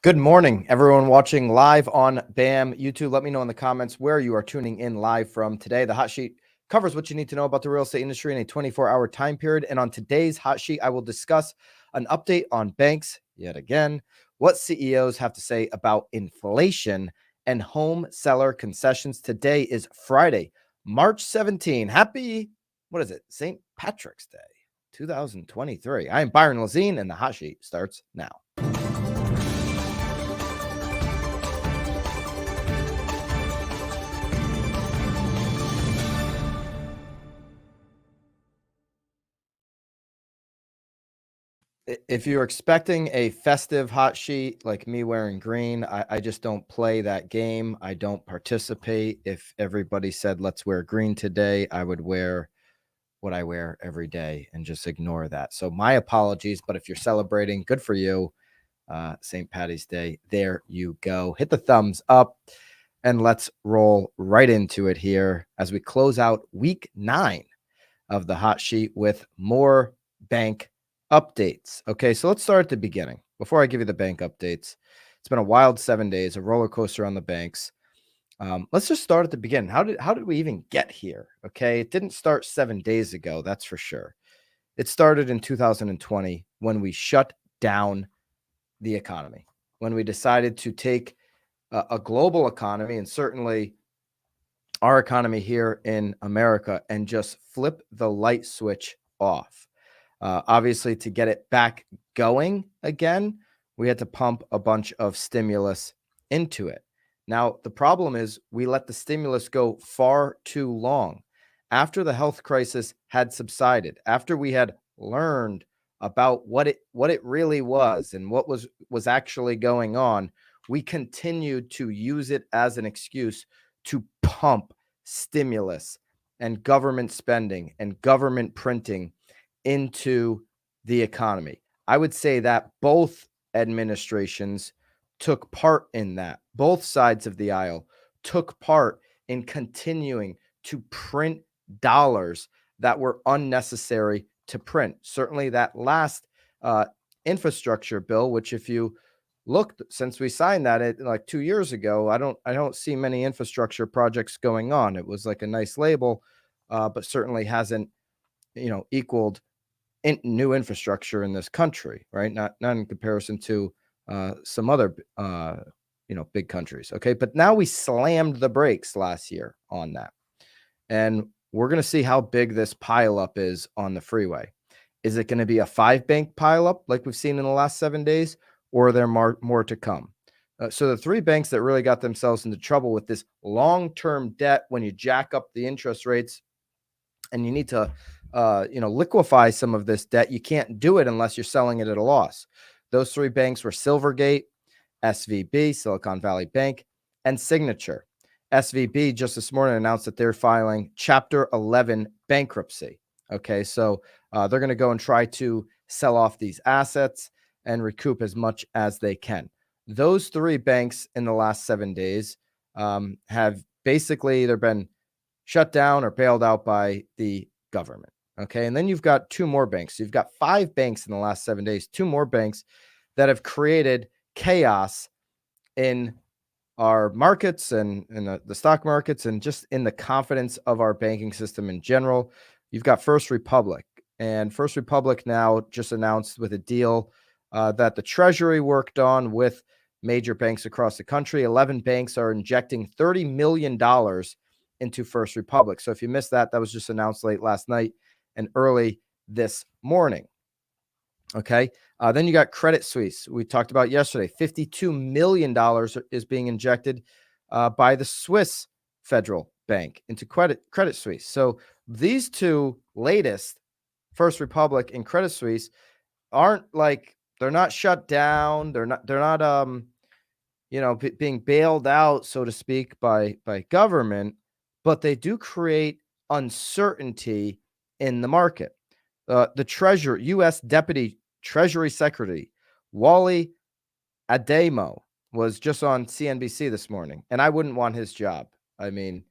Good morning, everyone watching live on BAM YouTube. Let me know in the comments where you are tuning in live from today. The hot sheet covers what you need to know about the real estate industry in a 24-hour time period. And on today's hot sheet, I will discuss an update on banks yet again, what CEOs have to say about inflation, and home seller concessions. Today is Friday, March 17. Happy, what is it? St. Patrick's Day, 2023. I am Byron Lazine, and the hot sheet starts now. If you're expecting a festive hot sheet like me wearing green, I just don't play that game. I don't participate. If everybody said, let's wear green today, I would wear what I wear every day and just ignore that. So my apologies, but if you're celebrating, good for you. St. Patty's Day, there you go. Hit the thumbs up and let's roll right into it here as we close out week 9 of the hot sheet with more bank updates. Okay, so let's start at the beginning. Before I give you the bank updates, it's been a wild 7 days, a roller coaster on the banks. Let's just start at the beginning. How did we even get here? Okay, it didn't start 7 days ago, that's for sure. It started in 2020 when we shut down the economy, when we decided to take a global economy and certainly our economy here in America and just flip the light switch off. Obviously, to get it back going again, we had to pump a bunch of stimulus into it. Now, the problem is we let the stimulus go far too long. After the health crisis had subsided, after we had learned about what it really was and what was actually going on, we continued to use it as an excuse to pump stimulus and government spending and government printing into the economy. I would say that both administrations took part in that. Both sides of the aisle took part in continuing to print dollars that were unnecessary to print. Certainly that last infrastructure bill, which if you looked since we signed that like 2 years ago, I don't see many infrastructure projects going on. It was like a nice label, but certainly hasn't equaled new infrastructure in this country, right? Not in comparison to some other big countries. Okay, but now we slammed the brakes last year on that, and we're going to see how big this pileup is on the freeway. Is it going to be a 5-bank pileup like we've seen in the last 7 days, or are there more to come? So the 3 banks that really got themselves into trouble with this long-term debt, when you jack up the interest rates and you need to liquefy some of this debt, you can't do it unless you're selling it at a loss. Those 3 banks were Silvergate, SVB, Silicon Valley Bank, and Signature. SVB just this morning announced that they're filing Chapter 11 bankruptcy. Okay, so they're going to go and try to sell off these assets and recoup as much as they can. Those 3 banks in the last 7 days have basically either been shut down or bailed out by the government. Okay, and then you've got 2 more banks. You've got 5 banks in the last 7 days, 2 more banks that have created chaos in our markets and in the stock markets and just in the confidence of our banking system in general. You've got First Republic, and First Republic now just announced with a deal that the Treasury worked on with major banks across the country. 11 banks are injecting $30 million into First Republic. So if you missed that, that was just announced late last night and early this morning. Okay. Then you got Credit Suisse. We talked about yesterday, $52 million is being injected by the Swiss Federal Bank into Credit Suisse. So these 2 latest, First Republic and Credit Suisse, aren't like, they're not shut down. They're not being bailed out, so to speak, by government, but they do create uncertainty in the market. The U.S. Deputy Treasury Secretary Wally Ademo was just on CNBC this morning, and I wouldn't want his job. I mean,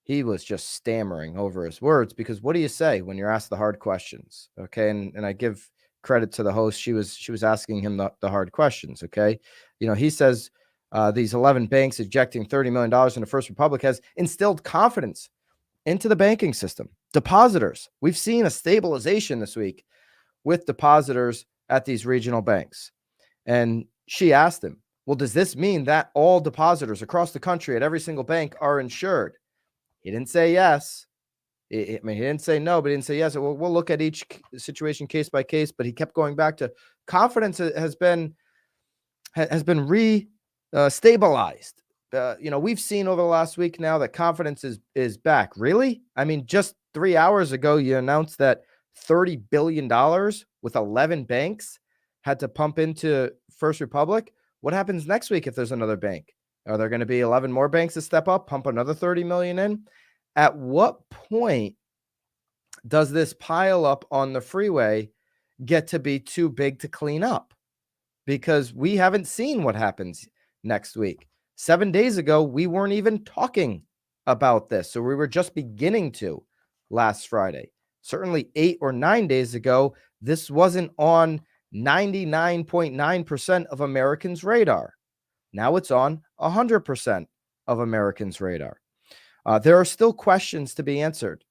he was just stammering over his words because what do you say when you're asked the hard questions? Okay, and I give credit to the host. She was asking him the hard questions. Okay. He says these 11 banks ejecting $30 million into First Republic has instilled confidence into the banking system. Depositors, we've seen a stabilization this week with depositors at these regional banks. And she asked him, well, does this mean that all depositors across the country at every single bank are insured? He didn't say yes. He didn't say no, but he didn't say yes. We'll look at each situation case by case, but he kept going back to confidence has been stabilized. We've seen over the last week now that confidence is back. Really? I mean, just 3 hours ago, you announced that $30 billion with 11 banks had to pump into First Republic. What happens next week if there's another bank? Are there going to be 11 more banks to step up, pump another 30 million in? At what point does this pile up on the freeway get to be too big to clean up? Because we haven't seen what happens next week. 7 days ago, we weren't even talking about this. So we were just beginning to last Friday. Certainly 8 or 9 days ago, this wasn't on 99.9% of Americans' radar. Now it's on 100% of Americans' radar. There are still questions to be answered.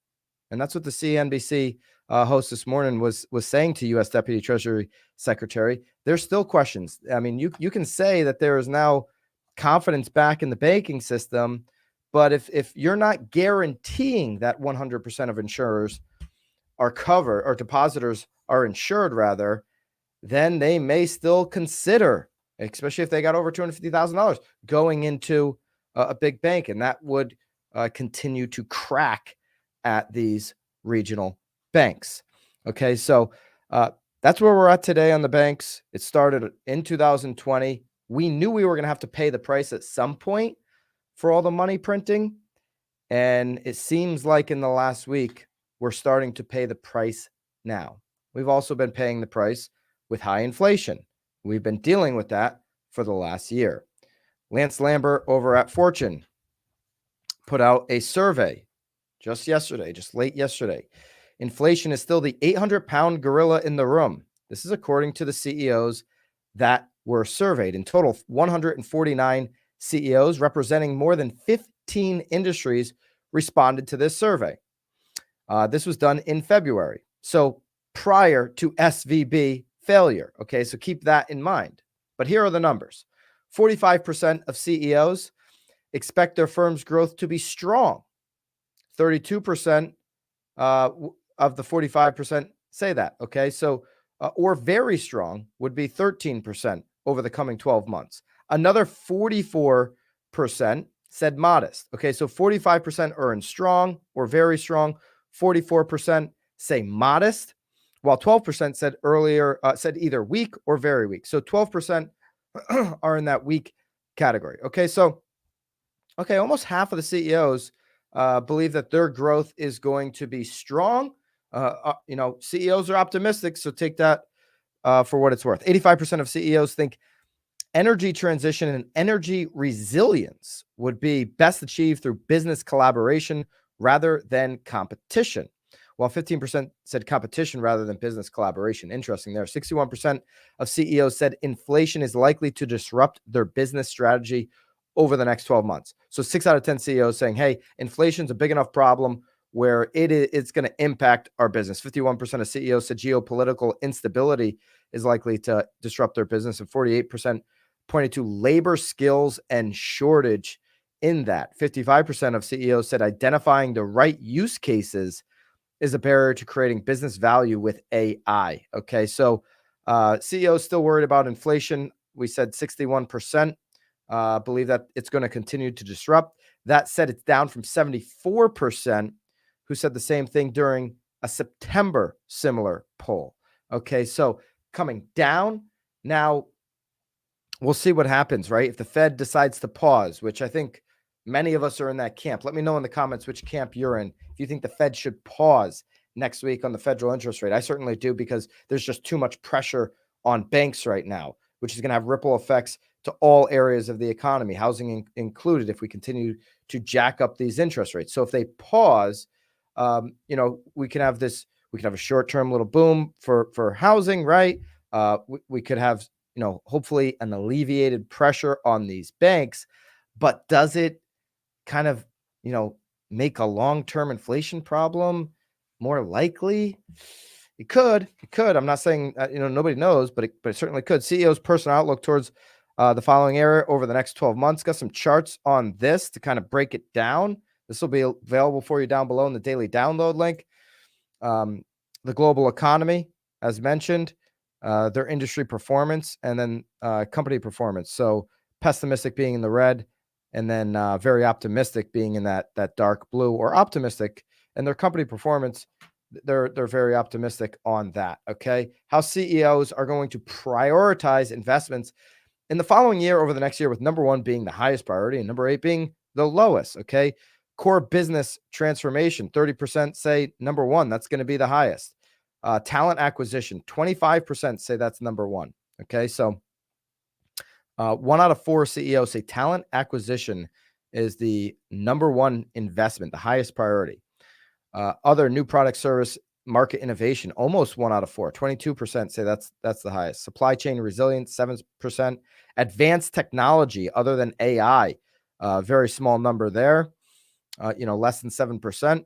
And that's what the CNBC host this morning was saying to U.S. Deputy Treasury Secretary. There's still questions. I mean, you can say that there is now confidence back in the banking system, but if you're not guaranteeing that 100% of insurers are covered, or depositors are insured rather, then they may still consider, especially if they got over $250,000, going into a big bank, and that would continue to crack at these regional banks. Okay, so that's where we're at today on the banks. It started in 2020. We knew we were going to have to pay the price at some point for all the money printing. And it seems like in the last week, we're starting to pay the price now. We've also been paying the price with high inflation. We've been dealing with that for the last year. Lance Lambert over at Fortune put out a survey just late yesterday. Inflation is still the 800-pound gorilla in the room. This is according to the CEOs that were surveyed. In total, 149 CEOs representing more than 15 industries responded to this survey. This was done in February, so prior to SVB failure. Okay, so keep that in mind. But here are the numbers. 45% of CEOs expect their firm's growth to be strong. 32% of the 45% say that. Okay, so or very strong would be 13% over the coming 12 months. Another 44% said modest. Okay, so 45% are in strong or very strong. 44% say modest, while 12% said either weak or very weak. So 12% are in that weak category. Okay, so almost half of the CEOs believe that their growth is going to be strong. CEOs are optimistic, so take that for what it's worth. 85% of CEOs think energy transition and energy resilience would be best achieved through business collaboration rather than competition, while 15% said competition rather than business collaboration. Interesting there. 61% of CEOs said inflation is likely to disrupt their business strategy over the next 12 months. So 6 out of 10 CEOs saying, hey, inflation's a big enough problem where it's going to impact our business. 51% of CEOs said geopolitical instability is likely to disrupt their business, and 48% pointed to labor skills and shortage in that. 55% of CEOs said identifying the right use cases is a barrier to creating business value with AI. Okay, so CEOs still worried about inflation. We said 61% believe that it's going to continue to disrupt. That said, it's down from 74% who said the same thing during a September similar poll. Okay, so coming down. Now, we'll see what happens, right? If the Fed decides to pause, which I think many of us are in that camp. Let me know in the comments which camp you're in. If you think the Fed should pause next week on the federal interest rate. I certainly do, because there's just too much pressure on banks right now, which is going to have ripple effects to all areas of the economy, housing included, if we continue to jack up these interest rates. So if they pause, we can have this We could have a short-term little boom for housing, right? We could have, hopefully an alleviated pressure on these banks, but does it kind of, make a long-term inflation problem more likely? It could. It could. I'm not saying nobody knows, but it certainly could. CEO's personal outlook towards the following area over the next 12 months. Got some charts on this to kind of break it down. This will be available for you down below in the daily download link. The global economy, as mentioned, their industry performance, and then company performance. So pessimistic being in the red, and then very optimistic being in that dark blue, or optimistic, and their company performance, they're very optimistic on that. Okay, how CEOs are going to prioritize investments in the following year over the next year, with number 1 being the highest priority and number 8 being the lowest. Okay, core business transformation, 30% say number 1, that's going to be the highest. Talent acquisition, 25% say that's number 1. Okay, so 1 out of 4 CEOs say talent acquisition is the number 1 investment, the highest priority. Other new product, service, market innovation, almost 1 out of 4, 22% say that's the highest. Supply chain resilience, 7%. Advanced technology other than AI, very small number there, less than 7%.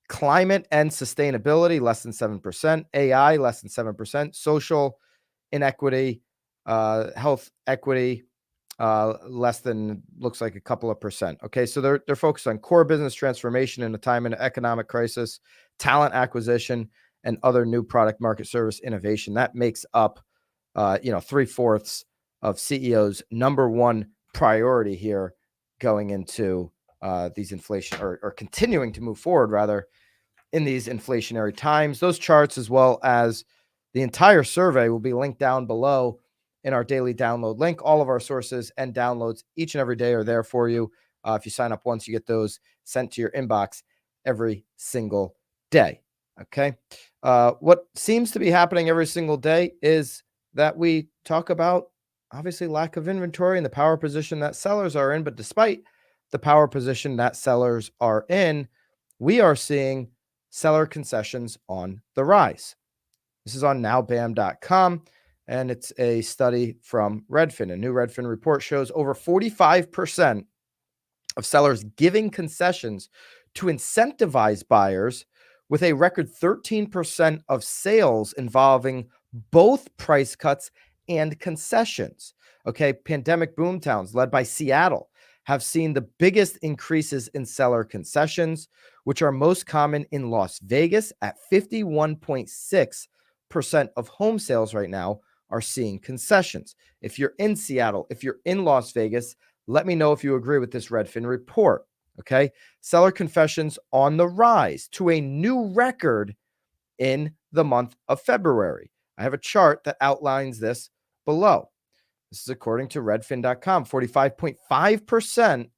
Climate and sustainability, less than 7%. AI, less than 7%. Social inequity, health equity, less than, looks like a couple of percent. Okay, so they're focused on core business transformation in a time of economic crisis, talent acquisition, and other new product, market, service innovation. That makes up 3/4 of CEOs' number 1 priority here going into these inflation, or continuing to move forward rather, in these inflationary times. Those charts, as well as the entire survey, will be linked down below in our daily download link. All of our sources and downloads each and every day are there for you. If you sign up once, you get those sent to your inbox every single day. Okay. What seems to be happening every single day is that we talk about, obviously, lack of inventory and the power position that sellers are in. But despite the power position that sellers are in, we are seeing seller concessions on the rise. This is on nowbam.com, and it's a study from Redfin. A new Redfin report shows over 45% of sellers giving concessions to incentivize buyers, with a record 13% of sales involving both price cuts and concessions. Okay, pandemic boomtowns led by Seattle have seen the biggest increases in seller concessions, which are most common in Las Vegas at 51.6% of home sales right now are seeing concessions. If you're in Seattle, if you're in Las Vegas, let me know if you agree with this Redfin report. Okay, seller concessions on the rise to a new record in the month of February. I have a chart that outlines this below. This is according to redfin.com. 45.5%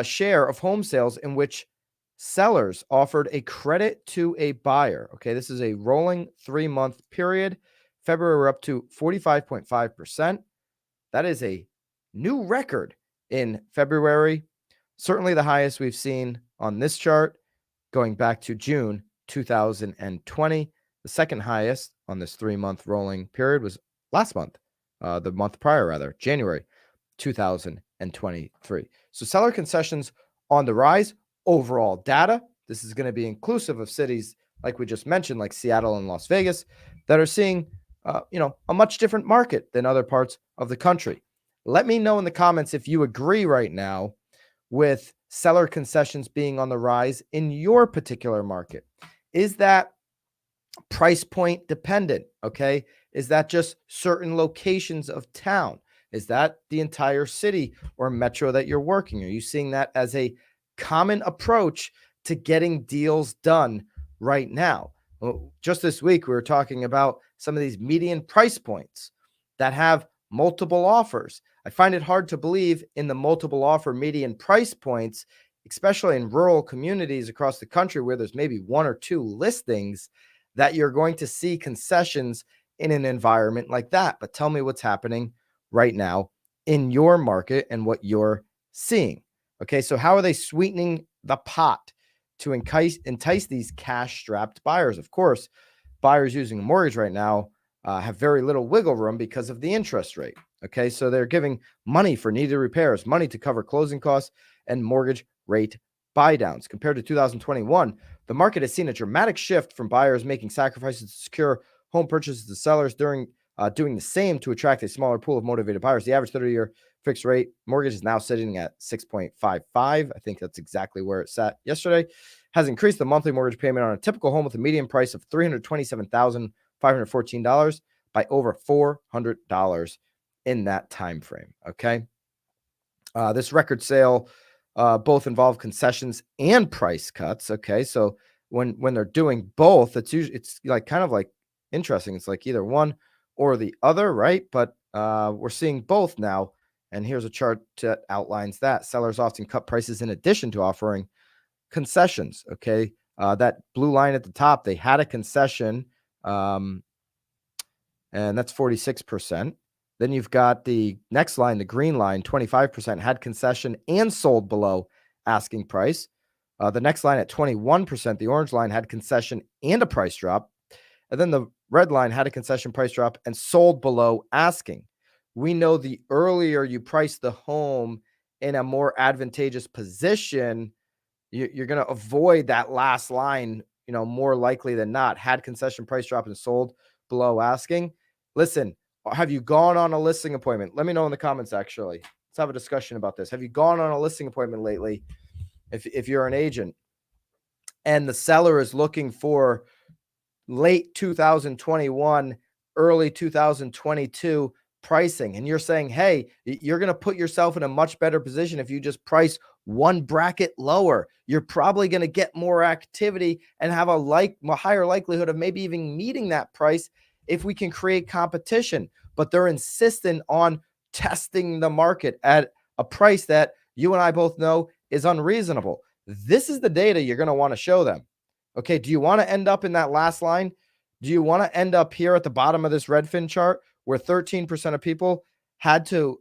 share of home sales in which sellers offered a credit to a buyer. Okay, this is a rolling 3-month period. February, we're up to 45.5%. That is a new record in February. Certainly the highest we've seen on this chart going back to June 2020. The second highest on this 3-month rolling period was last month, the month prior, rather, January 2023. So seller concessions on the rise. Overall data, this is going to be inclusive of cities like we just mentioned, like Seattle and Las Vegas, that are seeing a much different market than other parts of the country. Let me know in the comments if you agree right now with seller concessions being on the rise in your particular market. Is that price point dependent? Okay. Is that just certain locations of town? Is that the entire city or metro that you're working? Are you seeing that as a common approach to getting deals done right now? Well, just this week, we were talking about some of these median price points that have multiple offers. I find it hard to believe in the multiple offer median price points, especially in rural communities across the country where there's maybe 1 or 2 listings, that you're going to see concessions in an environment like that. But tell me what's happening right now in your market and what you're seeing. Okay, so how are they sweetening the pot to entice these cash-strapped buyers. Of course, buyers using a mortgage right now have very little wiggle room because of the interest rate. Okay, so they're giving money for needed repairs, money to cover closing costs, and mortgage rate buy downs. Compared to 2021, the market has seen a dramatic shift from buyers making sacrifices to secure home purchases to sellers doing the same to attract a smaller pool of motivated buyers. The average 30-year fixed rate mortgage is now sitting at 6.55. I think that's exactly where it sat yesterday. Has increased the monthly mortgage payment on a typical home with a median price of $327,514 by over $400 in that time frame. Okay. This record sale both involve concessions and price cuts. Okay, so when they're doing both, it's like kind of like interesting. It's like either one or the other, right? But we're seeing both now. And here's a chart that outlines that. Sellers often cut prices in addition to offering concessions. Okay, that blue line at the top, they had a concession, and that's 46%. Then you've got the next line, the green line, 25% had concession and sold below asking price. The next line at 21%, the orange line had concession and a price drop. And then the red line had a concession, price drop, and sold below asking. We know the earlier you price the home in a more advantageous position, you're going to avoid that last line, more likely than not. Had concession, price drop, and sold below asking. Listen, have you gone on a listing appointment? Let me know in the comments, actually. Let's have a discussion about this. Have you gone on a listing appointment lately? If you're an agent and the seller is looking for late 2021, early 2022 pricing, and you're saying, hey, you're going to put yourself in a much better position if you just price one bracket lower. You're probably going to get more activity and have a higher likelihood of maybe even meeting that price if we can create competition. But they're insistent on testing the market at a price that you and I both know is unreasonable. This is the data you're going to want to show them. Okay, do you want to end up in that last line? Do you want to end up here at the bottom of this Redfin chart where 13% of people had to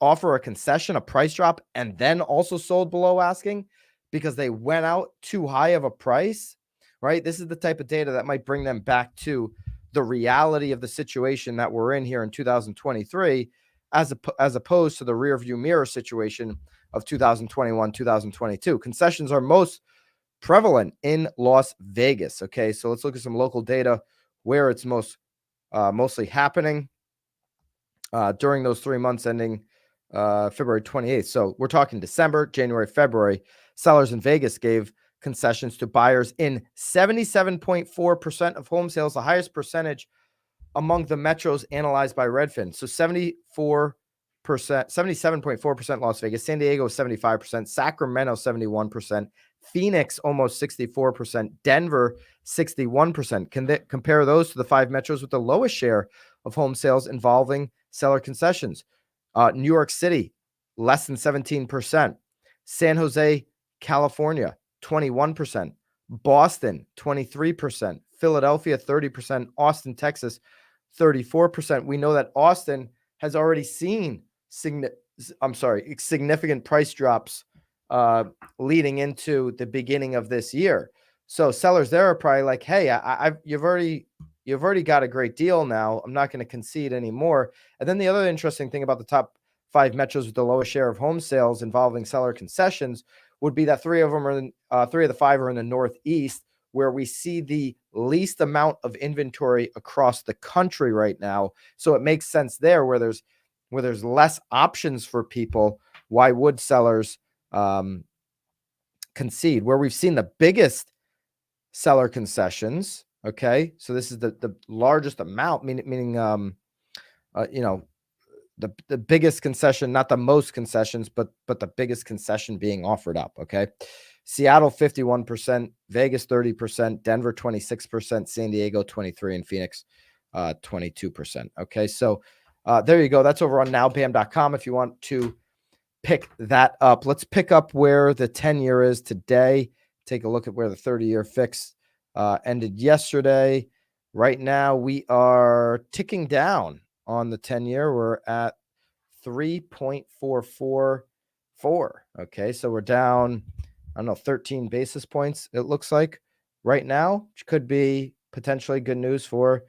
offer a concession, a price drop, and then also sold below asking because they went out too high of a price, right? This is the type of data that might bring them back to the reality of the situation that we're in here in 2023, as opposed to the rearview mirror situation of 2021, 2022. Concessions are most prevalent in Las Vegas. Okay, so let's look at some local data where it's mostly happening during those 3 months ending February 28th. So we're talking December, January, February. Sellers in Vegas gave concessions to buyers in 77.4% of home sales, the highest percentage among the metros analyzed by Redfin. So 77.4% Las Vegas, San Diego 75%, Sacramento 71%, Phoenix almost 64%, Denver 61%. Compare those to the 5 metros with the lowest share of home sales involving seller concessions. New York City, less than 17%. San Jose, California, 21%. Boston, 23%. Philadelphia, 30%. Austin, Texas, 34%. We know that Austin has already seen significant price drops leading into the beginning of this year. So sellers there are probably like, hey, you've already got a great deal now. I'm not going to concede anymore. And then the other interesting thing about the top 5 metros with the lowest share of home sales involving seller concessions would be that 3 of the 5 are in the Northeast, where we see the least amount of inventory across the country right now. So it makes sense there where there's less options for people. Why would sellers concede? Where we've seen the biggest seller concessions. Okay, so this is the largest amount, meaning the biggest concession, not the most concessions, but the biggest concession being offered up. Okay, Seattle 51%, Vegas 30%, Denver 26%, San Diego 23%, and Phoenix 22%. Okay, so there you go. That's over on nowbam.com if you want to pick that up. Let's pick up where the 10-year is today. Take a look at where the 30-year fix ended yesterday. Right now, we are ticking down on the 10-year. We're at 3.444. Okay, so we're down I don't know, 13 basis points, it looks like right now, which could be potentially good news for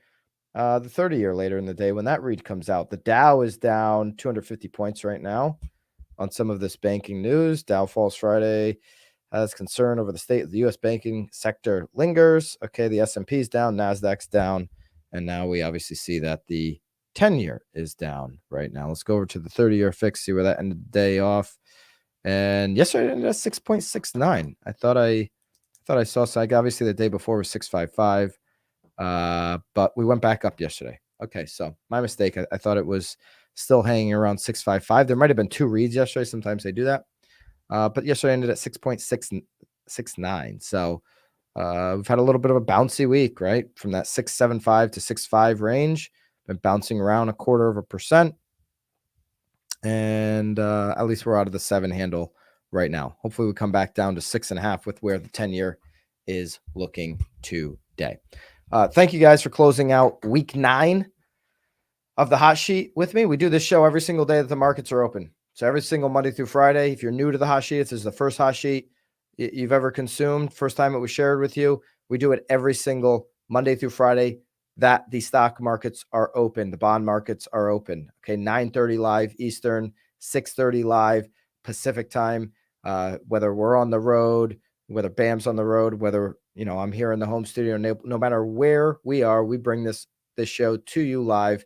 the 30-year later in the day when that read comes out. The Dow is down 250 points right now on some of this banking news. Dow falls Friday as concern over the state of the U.S. banking sector lingers. Okay, the S&P is down, NASDAQ's down, and now we obviously see that the 10-year is down right now. Let's go over to the 30-year fix, see where that ended the day off. And yesterday it ended at 6.69. I thought I saw, so obviously the day before was 655. But we went back up yesterday. Okay, so my mistake. I thought it was still hanging around 655. There might have been two reads yesterday. Sometimes they do that. But yesterday ended at 6.669. So we've had a little bit of a bouncy week, right? From that 675 to 65 range, been bouncing around 0.25%. And at least we're out of the 7 handle right now. Hopefully we come back down to 6.5 with where the 10-year is looking today. Thank you guys for closing out week 9 of the hot sheet with me. We do this show every single day that the markets are open. So every single Monday through Friday, if you're new to the hot sheet, this is the first hot sheet you've ever consumed, first time it was shared with you. We do it every single Monday through Friday that the stock markets are open. The bond markets are open. Okay, 9:30 live Eastern, 6:30 live Pacific time. Whether we're on the road, whether Bam's on the road, whether I'm here in the home studio, no matter where we are, we bring this show to you live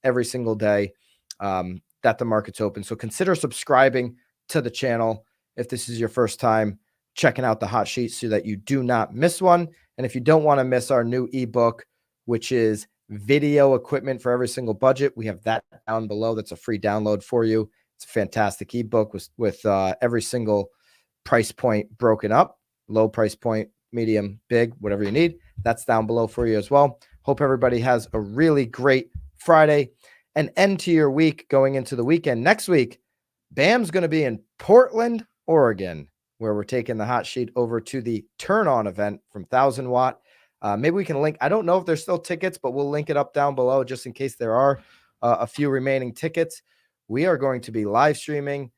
every single day that the market's open. So consider subscribing to the channel if this is your first time checking out the hot sheet so that you do not miss one. And if you don't want to miss our new ebook, which is video equipment for every single budget, we have that down below. That's a free download for you. It's a fantastic ebook with every single price point broken up, low price point, medium, big, whatever you need. That's down below for you as well. Hope everybody has a really great Friday and end to your week going into the weekend. Next week, Bam's going to be in Portland, Oregon, where we're taking the hot sheet over to the Turn On event from 1000 Watt. Maybe we can link. I don't know if there's still tickets, but we'll link it up down below just in case there are a few remaining tickets. We are going to be live streaming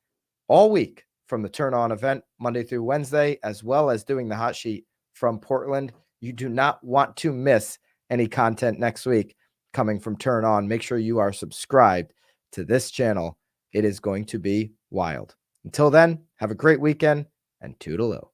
all week from the Turn On event, Monday through Wednesday, as well as doing the hot sheet from Portland. You do not want to miss any content next week coming from Turn On. Make sure you are subscribed to this channel. It is going to be wild. Until then, have a great weekend and toodaloo.